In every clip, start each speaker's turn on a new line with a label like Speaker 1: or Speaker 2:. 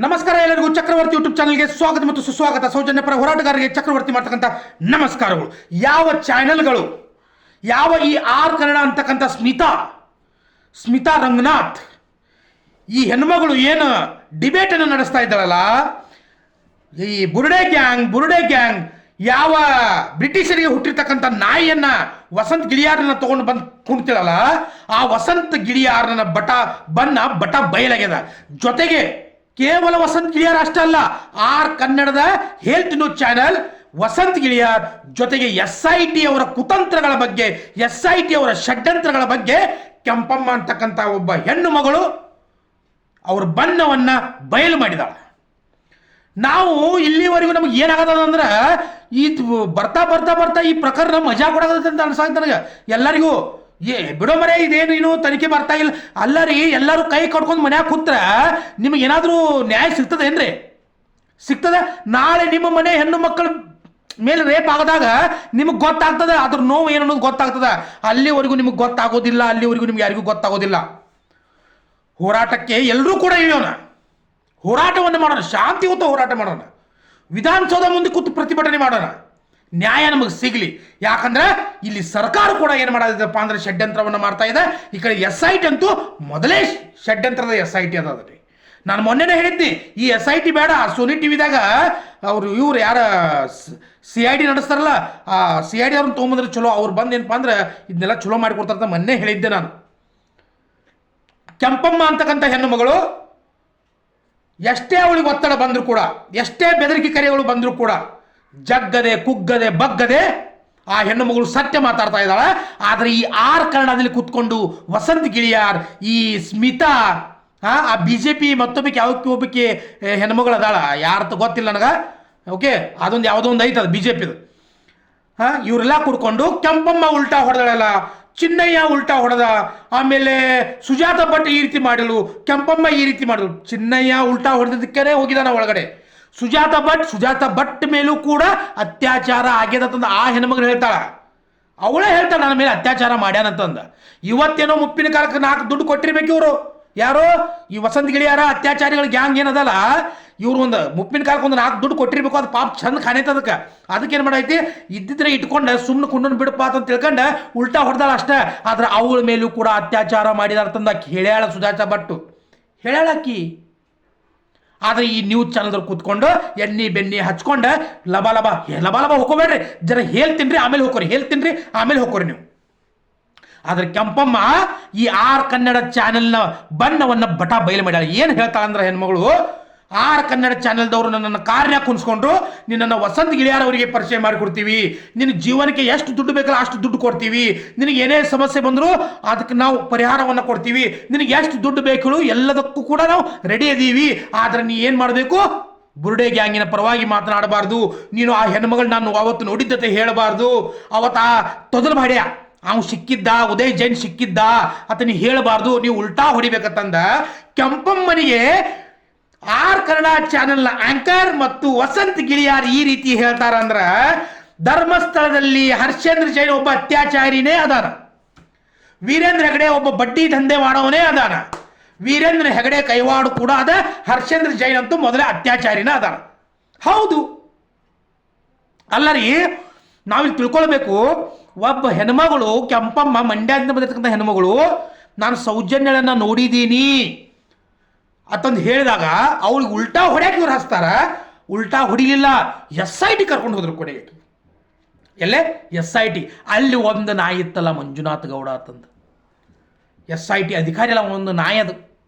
Speaker 1: ನಮಸ್ಕಾರ ಎಲ್ಲರಿಗೂ ಚಕ್ರವರ್ತಿ ಯೂಟ್ಯೂಬ್ ಚಾನಲ್ಗೆ ಸ್ವಾಗತ ಮತ್ತು ಸುಸ್ವಾಗತ. ಸೌಜನ್ಯ ಪರ ಹೋರಾಟಗಾರರಿಗೆ ಚಕ್ರವರ್ತಿ ಮಾಡ್ತಕ್ಕಂಥ ನಮಸ್ಕಾರಗಳು. ಯಾವ ಚಾನೆಲ್ಗಳು ಯಾವ ಈ ಆರ್ ಕನ್ನಡ ಅಂತಕ್ಕಂಥ ಸ್ಮಿತಾ ರಂಗನಾಥ್ ಈ ಹೆಣ್ಮಗಳು ಏನು ಡಿಬೇಟನ್ನು ನಡೆಸ್ತಾ ಇದ್ದಾಳಲ್ಲ, ಈ ಬುರುಡೆ ಗ್ಯಾಂಗ್ ಯಾವ ಬ್ರಿಟಿಷರಿಗೆ ಹುಟ್ಟಿರ್ತಕ್ಕಂಥ ನಾಯಿಯನ್ನ ವಸಂತ್ ಗಿಳಿಯಾರನ್ನ ತಗೊಂಡು ಬಂದು ಕುಣ್ತಿಳಲ್ಲ, ಆ ವಸಂತ್ ಗಿಳಿಯಾರನ ಬಟ ಬಯಲಾಗ್ಯದ. ಜೊತೆಗೆ ಕೇವಲ ವಸಂತ್ ಗಿಳಿಯಾರ್ ಅಷ್ಟೇ ಅಲ್ಲ, ಆರ್ ಕನ್ನಡದ health news channel Vasanth Giliyar ಜೊತೆಗೆ SIT ಅವರ ಕುತಂತ್ರಗಳ ಬಗ್ಗೆ, SIT ಅವರ ಷಡ್ಯಂತ್ರಗಳ ಬಗ್ಗೆ ಕೆಂಪಮ್ಮ ಅಂತಕ್ಕಂಥ ಒಬ್ಬ ಹೆಣ್ಣು ಮಗಳು ಅವ್ರ ಬಣ್ಣವನ್ನ ಬಯಲು ಮಾಡಿದಾಳೆ. ನಾವು ಇಲ್ಲಿವರೆಗೂ ನಮ್ಗೆ ಏನಾಗದ ಅಂದ್ರೆ ಈ ಬರ್ತಾ ಈ ಪ್ರಕರಣ ಮಜಾ ಕೊಡೋದಂತ ಅಂತ ಅನ್ಸಾಯ್ತು ನನಗೆ. ಎಲ್ಲರಿಗೂ ಬಿಡೋ ಮರೆ ಇದೇನು ಇನ್ನು ತನಿಖೆ ಬರ್ತಾ ಇಲ್ಲ ಅಲ್ಲ ರೀ. ಎಲ್ಲರೂ ಕೈ ಕಟ್ಕೊಂಡು ಮನ್ಯಾಗ ಕೂತ್ರ ನಿಮಗೆ ಏನಾದರೂ ನ್ಯಾಯ ಸಿಗ್ತದೇನ್ರಿ? ಸಿಗ್ತದ? ನಾಳೆ ನಿಮ್ಮ ಮನೆ ಹೆಣ್ಣು ಮಕ್ಕಳ ಮೇಲೆ ರೇಪ್ ಆಗದಾಗ ನಿಮಗೆ ಗೊತ್ತಾಗ್ತದೆ ಅದ್ರ ನೋವು ಏನು ಅನ್ನೋದು ಗೊತ್ತಾಗ್ತದ. ಅಲ್ಲಿವರೆಗೂ ನಿಮಗೆ ಗೊತ್ತಾಗೋದಿಲ್ಲ, ಅಲ್ಲಿವರೆಗೂ ನಿಮ್ಗೆ ಯಾರಿಗೂ ಗೊತ್ತಾಗೋದಿಲ್ಲ. ಹೋರಾಟಕ್ಕೆ ಎಲ್ಲರೂ ಕೂಡ ಇಳಿಯೋಣ, ಹೋರಾಟವನ್ನು ಮಾಡೋಣ, ಶಾಂತಿಯುತ ಹೋರಾಟ ಮಾಡೋಣ, ವಿಧಾನಸೌಧ ಮುಂದೆ ಕೂತು ಪ್ರತಿಭಟನೆ ಮಾಡೋಣ, ನ್ಯಾಯ ನಮಗೆ ಸಿಗಲಿ. ಯಾಕಂದ್ರೆ ಇಲ್ಲಿ ಸರ್ಕಾರ ಕೂಡ ಏನು ಮಾಡೋದಿದಪ್ಪ ಅಂದ್ರೆ ಷಡ್ಯಂತ್ರವನ್ನು ಮಾಡ್ತಾ ಇದೆ. ಈ ಕಡೆ SIT ಅಂತೂ ಮೊದಲೇ ಷಡ್ಯಂತ್ರದ SIT ಅದ್ರಿ. ನಾನು ಮೊನ್ನೆನೇ ಹೇಳಿದ್ನಿ, ಈ SIT ಬೇಡ, ಸೋನಿ ಟಿವಿದಾಗ ಇವ್ರು ಯಾರ CID ನಡೆಸ್ತಾರಲ್ಲ, ಆ CID ಅವ್ರನ್ನ ತೊಗೊಂಬಂದ್ರೆ ಚಲೋ, ಅವ್ರು ಬಂದು ಏನಪ್ಪ ಅಂದ್ರೆ ಇದನ್ನೆಲ್ಲ ಚಲೋ ಮಾಡಿಕೊಡ್ತಾರಂತ ಮೊನ್ನೆ ಹೇಳಿದ್ದೆ ನಾನು. ಕೆಂಪಮ್ಮ ಅಂತಕ್ಕಂಥ ಹೆಣ್ಣು ಮಗಳು ಎಷ್ಟೇ ಅವಳಿಗೆ ಒತ್ತಡ ಬಂದರೂ ಕೂಡ, ಎಷ್ಟೇ ಬೆದರಿಕೆ ಕರೆಗಳು ಬಂದರೂ ಕೂಡ ಜಗ್ಗದೆ ಕುಗ್ಗದೆ ಬಗ್ಗದೆ ಆ ಹೆಣ್ಣು ಮಗಳು ಸತ್ಯ ಮಾತಾಡ್ತಾ ಇದ್ದಾಳೆ. ಆದರೆ ಈ ಆರ್ ಕನ್ನಡದಲ್ಲಿ ಕೂತ್ಕೊಂಡು ವಸಂತ್ ಗಿಳಿಯಾರ್, ಈ ಸ್ಮಿತಾ, ಆ BJP ಮತ್ತೊಬ್ಬಕ್ಕೆ ಒಬ್ಬಕ್ಕೆ ಹೆಣ್ಮಗಳು ಅದಾಳ, ಯಾರ್ತ ಗೊತ್ತಿಲ್ಲ ನನಗೆ. ಓಕೆ, ಅದೊಂದು ಯಾವುದೋ ಒಂದು ಐತದ BJPದು. ಇವರೆಲ್ಲ ಕೂಡ್ಕೊಂಡು ಕೆಂಪಮ್ಮ ಉಲ್ಟಾ ಹೊಡೆದಳಲ್ಲ, ಚಿನ್ನಯ್ಯ ಉಲ್ಟಾ ಹೊಡೆದ, ಆಮೇಲೆ ಸುಜಾತ ಭಟ್ ಈ ರೀತಿ ಮಾಡಲು, ಕೆಂಪಮ್ಮ ಈ ರೀತಿ ಮಾಡಲು. ಚಿನ್ನಯ್ಯ ಉಲ್ಟಾ ಹೊಡೆದಕ್ಕೆ ಹೋಗಿದಾನ ಒಳಗಡೆ. ಸುಜಾತ ಭಟ್ ಮೇಲೂ ಕೂಡ ಅತ್ಯಾಚಾರ ಆಗ್ಯದಂತಂದು ಆ ಹೆಣ್ಮಗಳು ಹೇಳ್ತಾಳ. ಅವಳೇ ಹೇಳ್ತಾಳೆ ನನ್ನ ಮೇಲೆ ಅತ್ಯಾಚಾರ ಮಾಡ್ಯಾನಂತಂದ. ಇವತ್ತೇನೋ ಮುಪ್ಪಿನ ಕಾಲಕ್ಕೆ 4 ದುಡ್ಡು ಕೊಟ್ಟಿರ್ಬೇಕು ಇವರು. ಯಾರೋ ಈ ವಸಂತ ಗಿಳಿಯಾರ ಅತ್ಯಾಚಾರಿಗಳ ಗ್ಯಾಂಗ್ ಏನದಲ್ಲ, ಇವ್ರು ಒಂದು ಮುಪ್ಪಿನ ಕಾಲಕ್ಕೆ ಒಂದು 4 ದುಡ್ಡು ಕೊಟ್ಟಿರ್ಬೇಕು. ಅದು ಪಾಪ ಚಂದ ಕಾಣೈತೆ. ಅದಕ್ಕೇನು ಮಾಡೈತಿ, ಇದ್ದಿದ್ರೆ ಇಟ್ಕೊಂಡು ಸುಮ್ಮನೆ ಕುಂಡನ್ ಬಿಡಪ್ಪ ಅಂತ ತಿಳ್ಕೊಂಡು ಉಲ್ಟಾ ಹೊಡೆದಾಳ ಅಷ್ಟೇ. ಆದ್ರೆ ಅವಳ ಮೇಲೂ ಕೂಡ ಅತ್ಯಾಚಾರ ಮಾಡಿದಾರಂತಂದ ಹೇಳ್ಯಾಳ ಸುಜಾತ ಭಟ್ಟು, ಹೇಳ್ಯಾಳಕ್ಕಿ. ಆದ್ರೆ ಈ ನ್ಯೂಸ್ ಚಾನಲ್ದವ್ರು ಕೂತ್ಕೊಂಡು ಎಣ್ಣೆ ಬೆಣ್ಣೆ ಹಚ್ಕೊಂಡು ಲಬ ಹೋಗ್ಕೋಬೇಡ್ರಿ, ಜರ ಹೇಳ್ತೀನಿ ಆಮೇಲೆ ಹೋಗ್ಕೋರಿ ನೀವು. ಆದ್ರೆ ಕೆಂಪಮ್ಮ ಈ ಆರ್ ಕನ್ನಡ ಚಾನೆಲ್ನ ಬಣ್ಣವನ್ನು ಬಯಲು ಮಾಡ್ಯಾಳ. ಏನು ಹೇಳ್ತಾಳೆ ಅಂದ್ರೆ ಹೆಣ್ಮಗಳು, ಆರ್ ಕನ್ನಡ ಚಾನೆಲ್ದವರು ನನ್ನನ್ನು ಕಾರ್ಯ ಕುಣಿಸ್ಕೊಂಡ್ರು, ನಿನ್ನನ್ನು ವಸಂತ ಗಿಳಿಯಾರ್ ಅವರಿಗೆ ಪರಿಚಯ ಮಾಡಿಕೊಡ್ತೀವಿ, ನಿನ್ನ ಜೀವನಕ್ಕೆ ಎಷ್ಟು ದುಡ್ಡು ಬೇಕಲ್ಲ ಅಷ್ಟು ದುಡ್ಡು ಕೊಡ್ತೀವಿ, ನಿನಗೆ ಏನೇ ಸಮಸ್ಯೆ ಬಂದರೂ ಅದಕ್ಕೆ ನಾವು ಪರಿಹಾರವನ್ನು ಕೊಡ್ತೀವಿ, ನಿನಗೆ ಎಷ್ಟು ದುಡ್ಡು ಬೇಕು ಎಲ್ಲದಕ್ಕೂ ಕೂಡ ನಾವು ರೆಡಿ ಇದೀವಿ. ಆದ್ರೆ ನೀ ಏನು ಮಾಡಬೇಕು, ಬುರುಡೆ ಗ್ಯಾಂಗಿನ ಪರವಾಗಿ ಮಾತನಾಡಬಾರ್ದು. ನೀನು ಆ ಹೆಣ್ಮಗಳು ನಾನು ಅವತ್ತು ನೋಡಿದ್ದತೆ ಹೇಳಬಾರ್ದು. ಅವತ್ತು ಆ ತೊದಲು ಮಾಡ್ಯ ಅವ್ನು ಸಿಕ್ಕಿದ್ದ, ಉದಯ್ ಜೈನ್ ಸಿಕ್ಕಿದ್ದ ಅಂತ ನೀವು ಹೇಳಬಾರ್ದು, ನೀವು ಉಲ್ಟಾ ಹೊಡಿಬೇಕಂತಂದ ಕೆಂಪಮ್ಮನಿಗೆ ಆರ್ ಕನ್ನಡ ಚಾನೆಲ್ನ ಆಂಕರ್ ಮತ್ತು ವಸಂತ್ ಗಿಳಿಯಾರ್ ಈ ರೀತಿ ಹೇಳ್ತಾರಂದ್ರ, ಧರ್ಮಸ್ಥಳದಲ್ಲಿ ಹರ್ಷೇಂದ್ರ ಜೈನ್ ಒಬ್ಬ ಅತ್ಯಾಚಾರಿನೇ ಅದಾನ, ವೀರೇಂದ್ರ ಹೆಗಡೆ ಒಬ್ಬ ಬಡ್ಡಿ ದಂಧೆ ಮಾಡೋವನೇ ಅದಾನ, ವೀರೇಂದ್ರ ಹೆಗಡೆ ಕೈವಾಡು ಕೂಡ ಅದ, ಹರ್ಷೇಂದ್ರ ಜೈನ್ ಅಂತೂ ಮೊದಲೇ ಅತ್ಯಾಚಾರಿನ ಅದಾನ. ಹೌದು ಅಲ್ಲರಿ, ನಾವಿಲ್ಲಿ ತಿಳ್ಕೊಳ್ಬೇಕು. ಒಬ್ಬ ಹೆಣ್ಮಗಳು ಕೆಂಪಮ್ಮ ಮಂಡ್ಯದಿಂದ ಬಂದಿರ್ತಕ್ಕಂಥ ಹೆಣ್ಮಗಳು, ನಾನು ಸೌಜನ್ಯಳನ್ನ ನೋಡಿದ್ದೀನಿ ಅಂತಂದು ಹೇಳಿದಾಗ ಅವಳಿಗೆ ಉಲ್ಟಾ ಹೊಡ್ಯಾಕೆ ಇವ್ರು ಹಚ್ತಾರ. ಉಲ್ಟಾ ಹೊಡಿಲಿಲ್ಲ, SIT ಕರ್ಕೊಂಡು ಹೋದ್ರು ಕೊನೆಗೆ. ಎಲ್ಲೇ SIT ಅಲ್ಲಿ ಒಂದು ನಾಯಿ ಇತ್ತಲ್ಲ, ಮಂಜುನಾಥ್ ಗೌಡ ಅಂತಂದು SIT ಅಧಿಕಾರಿ ಅಲ್ಲ, ಒಂದು ನಾಯಿ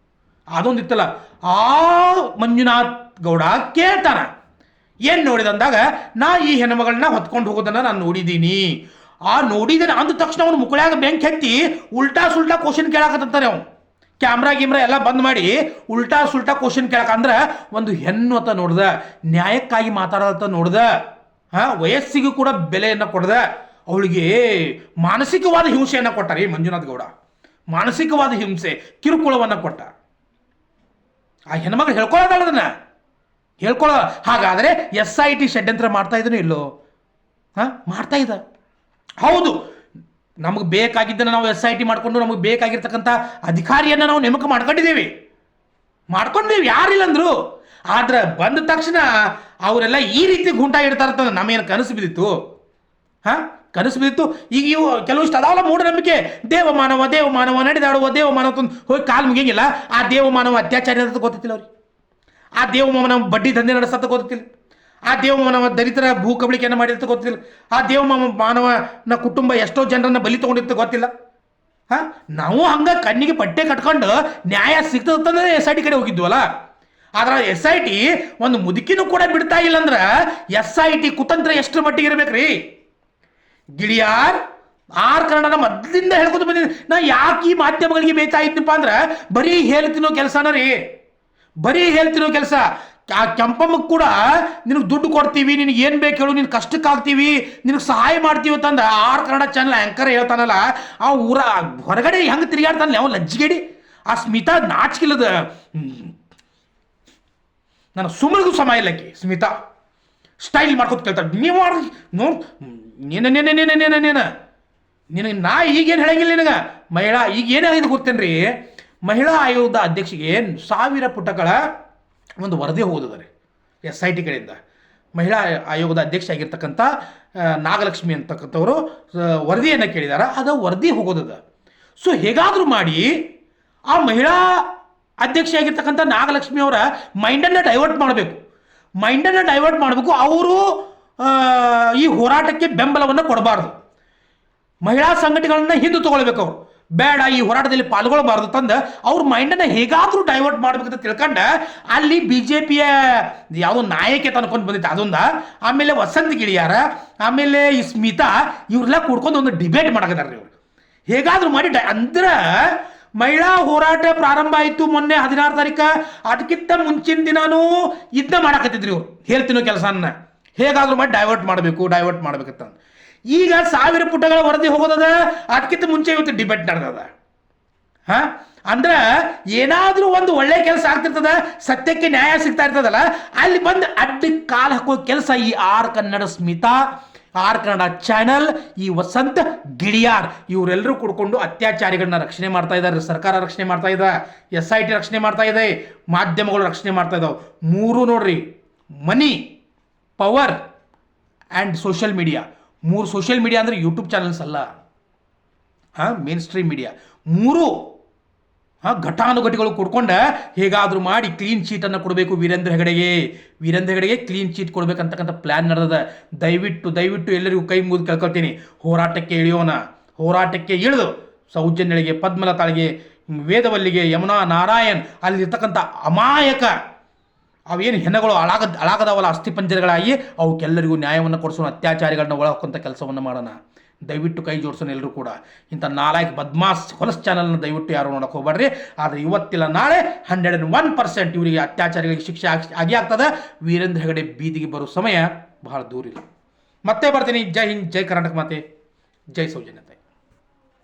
Speaker 1: ಅದೊಂದು ಇತ್ತಲ್ಲ. ಆ ಮಂಜುನಾಥ್ ಗೌಡ ಕೇಳ್ತಾನ, ಏನು ನೋಡಿದಂದಾಗ, ನಾ ಈ ಹೆಣ್ಮಗಳನ್ನ ಹೊತ್ಕೊಂಡು ಹೋಗೋದನ್ನ ನಾನು ನೋಡಿದ್ದೀನಿ. ನೋಡಿದ್ದೇನೆ ಅಂದ ತಕ್ಷಣ ಅವನು ಮುಕ್ಕಳ್ಯಾಗ ಬೆಂಕಿ ಹತ್ತಿ ಉಲ್ಟಾ ಸುಲ್ಟಾ ಕ್ವಶನ್ ಕೇಳಾಕಂತಾನೆ. ಅವನು ಕ್ಯಾಮ್ರಾ ಎಲ್ಲ ಬಂದ್ ಮಾಡಿ ಉಲ್ಟಾ ಸುಲ್ಟಾ ಕ್ವಶನ್ ಕೇಳಕ. ಅಂದ್ರೆ ಒಂದು ಹೆಣ್ಣು ಅಂತ ನೋಡ್ದ, ನ್ಯಾಯಕ್ಕಾಗಿ ಮಾತಾಡೋದಂತ ನೋಡ್ದ, ವಯಸ್ಸಿಗೂ ಕೂಡ ಬೆಲೆಯನ್ನು ಕೊಡ್ದ, ಅವಳಿಗೆ ಮಾನಸಿಕವಾದ ಹಿಂಸೆಯನ್ನು ಕೊಟ್ಟಾರೆ ಮಂಜುನಾಥ್ ಗೌಡ. ಮಾನಸಿಕವಾದ ಹಿಂಸೆ, ಕಿರುಕುಳವನ್ನು ಕೊಟ್ಟ. ಆ ಹೆಣ್ಮಗಳು ಹೇಳ್ಕೊಳ್ಳೋದನ್ನ ಹೇಳ್ಕೊಳ್ಳೋ. ಹಾಗಾದ್ರೆ SIT ಷಡ್ಯಂತ್ರ ಮಾಡ್ತಾ ಇದ್ದನೋ ಇಲ್ಲೋ? ಮಾಡ್ತಾ ಇದ್ದ. ಹೌದು, ನಮಗೆ ಬೇಕಾಗಿದ್ದನ್ನು ನಾವು SIT ಮಾಡಿಕೊಂಡು ನಮಗೆ ಬೇಕಾಗಿರ್ತಕ್ಕಂಥ ಅಧಿಕಾರಿಯನ್ನು ನಾವು ನೇಮಕ ಮಾಡ್ಕೊಂಡಿದ್ದೀವಿ. ಯಾರಿಲ್ಲ ಅಂದ್ರು. ಆದ್ರೆ ಬಂದ ತಕ್ಷಣ ಅವರೆಲ್ಲ ಈ ರೀತಿ ಗುಂಟ ಇಡ್ತಾರಂತ ನಮಗೇನು ಕನಸು ಬಿದ್ದಿತ್ತು? ಹಾಂ, ಕನಸು ಬಿದ್ದಿತ್ತು. ಈಗ ಇವು ಕೆಲವಿಷ್ಟು ಅದಾವಲ್ಲ ಮೂಢನಂಬಿಕೆ, ದೇವಮಾನವ ನಡೆದಾಡುವ ದೇವಮಾನವ ತಂದು ಹೋಗಿ ಕಾಲು ಮುಗಿಯಂಗಿಲ್ಲ. ಆ ದೇವಮಾನವ ಅತ್ಯಾಚಾರ ಅಂತ ಗೊತ್ತಿಲ್ಲ ಅವ್ರಿಗೆ. ಆ ದೇವಮಾನವ ಬಡ್ಡಿ ದಂಧೆ ನಡೆಸತ್ತ ಗೊತ್ತಿಲ್ಲ. ಆ ದೇವಮಾನವ ದಲಿತರ ಭೂ ಕಬಳಿಕೆಯನ್ನು ಮಾಡಿರ್ತ ಗೊತ್ತಿಲ್ಲ. ಆ ಮಾನವನ ಕುಟುಂಬ ಎಷ್ಟೋ ಜನರನ್ನ ಬಲಿ ತೊಗೊಂಡಿರ್ತ ಗೊತ್ತಿಲ್ಲ. ಹಾಂ, ನಾವು ಹಂಗೆ ಕಣ್ಣಿಗೆ ಪಟ್ಟೆ ಕಟ್ಕೊಂಡು ನ್ಯಾಯ ಸಿಗ್ತದಂದ್ರೆ SIT ಕಡೆ ಹೋಗಿದ್ವಲ್ಲ. ಆದ್ರೆ SIT ಒಂದು ಮುದುಕಿನೂ ಕೂಡ ಬಿಡ್ತಾ ಇಲ್ಲ ಅಂದ್ರೆ SIT ಕುತಂತ್ರ ಎಷ್ಟು ಮಟ್ಟಿಗೆ ಇರ್ಬೇಕ್ರಿ? ಗಿಳಿಯಾರ್ ಆರ್ ಕನ್ನಡನ ಮೊದಲಿಂದ ಹೇಳ್ಕೊತ ಬಂದಿದ್ದೀನಿ. ನಾ ಯಾಕೆ ಈ ಮಾಧ್ಯಮಗಳಿಗೆ ಬೇಯ್ತಾ ಇದ್ದೀನಪ್ಪ ಅಂದ್ರೆ ಬರೀ ಹೇಳ್ತಿನೋ ಕೆಲಸನ ರೀ, ಬರೀ ಹೇಳ್ತಿರೋ ಕೆಲಸ. ಆ ಕೆಂಪಮ್ಮಕ್ಕೆ ಕೂಡ ನಿನಗೆ ದುಡ್ಡು ಕೊಡ್ತೀವಿ, ನಿನಗೆ ಏನು ಬೇಕು ಹೇಳು, ನಿನ್ನ ಕಷ್ಟಕ್ಕಾಗ್ತೀವಿ, ನಿನಗೆ ಸಹಾಯ ಮಾಡ್ತೀವಿ ಅಂತಂದ್ರೆ ಆರ್ ಕನ್ನಡ ಚಾನಲ್ ಆ್ಯಂಕರ್ ಹೇಳ್ತಾನಲ್ಲ, ಆ ಊರ ಹೊರಗಡೆ ಹೆಂಗೆ ತಿರುಗಾಡ್ತಾನಲ್ಲ ಅವ ಲಜ್ಜಿಗೇಡಿ. ಆ ಸ್ಮಿತಾ ನಾಚಿಕಿಲ್ಲದ, ನಾನು ಸುಮ್ಮನಿಗೂ ಸಮ ಇಲ್ಲಕ್ಕೆ ಸ್ಮಿತಾ ಸ್ಟೈಲ್ ಮಾಡ್ಕೊತ ಕೇಳ್ತಾಳೆ. ನೀವು ಮಾಡಿ ನೋಡ್ ನಿನಗೆ ನಾ ಈಗೇನು ಹೇಳಂಗಿಲ್ಲ ನಿನಗೆ. ಮಹಿಳಾ ಈಗ ಏನಾಗಿದೆ ಗೊತ್ತೇನ್ರಿ, ಮಹಿಳಾ ಆಯೋಗದ ಅಧ್ಯಕ್ಷಿಗೆ 1000 ಪುಟಗಳ ಒಂದು ವರದಿ ಹೋಗಿದ್ದಾರೆ SIT ಕಡೆಯಿಂದ. ಮಹಿಳಾ ಆಯೋಗದ ಅಧ್ಯಕ್ಷ ಆಗಿರ್ತಕ್ಕಂಥ ನಾಗಲಕ್ಷ್ಮಿ ಅಂತಕ್ಕಂಥವರು ವರದಿಯನ್ನು ಕೇಳಿದ್ದಾರೆ. ಅದು ವರದಿ ಹೋಗೋದದ. ಸೊ ಹೇಗಾದರೂ ಮಾಡಿ ಆ ಮಹಿಳಾ ಅಧ್ಯಕ್ಷ ಆಗಿರ್ತಕ್ಕಂಥ ನಾಗಲಕ್ಷ್ಮಿ ಅವರ ಮೈಂಡನ್ನು ಡೈವರ್ಟ್ ಮಾಡಬೇಕು. ಅವರು ಈ ಹೋರಾಟಕ್ಕೆ ಬೆಂಬಲವನ್ನು ಕೊಡಬಾರ್ದು. ಮಹಿಳಾ ಸಂಘಟನೆಗಳನ್ನ ಹಿಂದೆ ತಗೊಳ್ಬೇಕು. ಅವರು ಬೇಡ, ಈ ಹೋರಾಟದಲ್ಲಿ ಪಾಲ್ಗೊಳ್ಳಬಾರ್ದು ತಂದು ಅವ್ರ ಮೈಂಡನ್ನು ಹೇಗಾದರೂ ಡೈವರ್ಟ್ ಮಾಡ್ಬೇಕಂತ ತಿಳ್ಕೊಂಡ ಅಲ್ಲಿ BJPಯ ಯಾವುದೋ ನಾಯಕಿ ತನ್ಕೊಂಡು ಬಂದಿತ್ತು ಅದೊಂದು. ಆಮೇಲೆ ವಸಂತ ಗಿಳಿಯಾರ, ಆಮೇಲೆ ಈ ಸ್ಮಿತಾ, ಇವ್ರೆಲ್ಲ ಕೂಡ್ಕೊಂಡು ಒಂದು ಡಿಬೇಟ್ ಮಾಡಕತ್ತಾರ್ರಿ ಇವರು. ಹೇಗಾದರೂ ಮಾಡಿ ಅಂದ್ರೆ ಮಹಿಳಾ ಹೋರಾಟ ಪ್ರಾರಂಭ ಆಯಿತು ಮೊನ್ನೆ 16 ತಾರೀಕು. ಅದಕ್ಕಿಂತ ಮುಂಚಿನ ದಿನಾನೂ ಇದನ್ನ ಮಾಡಕತ್ತಿದ್ರಿ ಇವರು, ಹೇಳ್ತೀನೋ ಕೆಲಸನ ಹೇಗಾದರೂ ಮಾಡಿ ಡೈವರ್ಟ್ ಮಾಡಬೇಕಂತ. ಈಗ 1000 ಪುಟಗಳ ವರದಿ ಹೋಗೋದದ, ಅದಕ್ಕಿಂತ ಮುಂಚೆ ಇವತ್ತು ಡಿಬೇಟ್ ನಡೆದದ. ಹಾಂ, ಅಂದ್ರೆ ಏನಾದರೂ ಒಂದು ಒಳ್ಳೆ ಕೆಲಸ ಆಗ್ತಿರ್ತದ, ಸತ್ಯಕ್ಕೆ ನ್ಯಾಯ ಸಿಗ್ತಾ ಇರ್ತದಲ್ಲ, ಅಲ್ಲಿ ಬಂದು ಅಡ್ಡಕ್ಕೆ ಕಾಲು ಹಾಕೋ ಕೆಲಸ ಈ R Kannada Smitha, R Kannada channel, ಈ ವಸಂತ ಗಿಳಿಯಾರ್ ಇವರೆಲ್ಲರೂ ಕೂಡ್ಕೊಂಡು ಅತ್ಯಾಚಾರಿಗಳನ್ನ ರಕ್ಷಣೆ ಮಾಡ್ತಾ ಇದ್ದಾರೆ. ಸರ್ಕಾರ ರಕ್ಷಣೆ ಮಾಡ್ತಾ ಇದೆ, SIT ರಕ್ಷಣೆ ಮಾಡ್ತಾ ಇದೆ, ಮಾಧ್ಯಮಗಳು ರಕ್ಷಣೆ ಮಾಡ್ತಾ ಇದ್ದಾವೆ. ಮೂರು ನೋಡ್ರಿ, money, power and social media. 3 social media ಅಂದರೆ ಯೂಟ್ಯೂಬ್ ಚಾನಲ್ಸ್ ಅಲ್ಲ, ಮೇನ್ ಸ್ಟ್ರೀಮ್ ಮೀಡಿಯಾ. 3 ಘಟಾನುಘಟಿಗಳು ಕೊಡ್ಕೊಂಡು ಹೇಗಾದರೂ ಮಾಡಿ ಕ್ಲೀನ್ ಚೀಟನ್ನು ಕೊಡಬೇಕು ವೀರೇಂದ್ರ ಹೆಗಡೆಗೆ ಕ್ಲೀನ್ ಚೀಟ್ ಕೊಡಬೇಕಂತಕ್ಕಂಥ ಪ್ಲ್ಯಾನ್ ನಡೆದ. ದಯವಿಟ್ಟು ಎಲ್ಲರಿಗೂ ಕೈ ಮುಗಿದು ಕೇಳ್ಕೊಳ್ತೀನಿ, ಹೋರಾಟಕ್ಕೆ ಇಳಿದು ಸೌಜನ್ಯಳಿಗೆ, ಪದ್ಮಲತಾಳಿಗೆ, ವೇದವಲ್ಲಿಗೆ, ಯಮುನಾ, ನಾರಾಯಣ್, ಅಲ್ಲಿರ್ತಕ್ಕಂಥ ಅಮಾಯಕ ಅವೇನು ಹೆಣಗಳು ಅಳಾಗದವಲ್ಲ ಅಸ್ಥಿಪಂಜರಗಳಾಗಿ ಅವಕ್ಕೆಲ್ಲರಿಗೂ ನ್ಯಾಯವನ್ನು ಕೊಡಿಸೋಣ, ಅತ್ಯಾಚಾರಿಗಳನ್ನ ಒಳಹಾಕುವಂಥ ಕೆಲಸವನ್ನು ಮಾಡೋಣ. ದಯವಿಟ್ಟು ಕೈ ಜೋಡಿಸೋಣ ಎಲ್ಲರೂ ಕೂಡ. ಇಂಥ ನಾಲಾಯಕ್ ಬದ್ಮಾಸ್ ಹೊಲಸ್ ಚಾನಲ್ನ ದಯವಿಟ್ಟು ಯಾರು ನೋಡೋಕೆ ಹೋಗ್ಬೇಡ್ರಿ. ಆದರೆ ಇವತ್ತಿಲ್ಲ ನಾಳೆ 101% ಇವರಿಗೆ ಅತ್ಯಾಚಾರಿಗಳಿಗೆ ಶಿಕ್ಷೆ ಆಗಿ ಆಗ್ತದೆ. ವೀರೇಂದ್ರ ಹೆಗಡೆ ಬೀದಿಗೆ ಬರೋ ಸಮಯ ಬಹಳ ದೂರ ಇಲ್ಲ. ಮತ್ತೆ ಬರ್ತೀನಿ. ಜೈ ಹಿಂದ್, ಜೈ ಕರ್ನಾಟಕ ಮಾತೆ, ಜೈ ಸೌಜನ್ಯತೆ.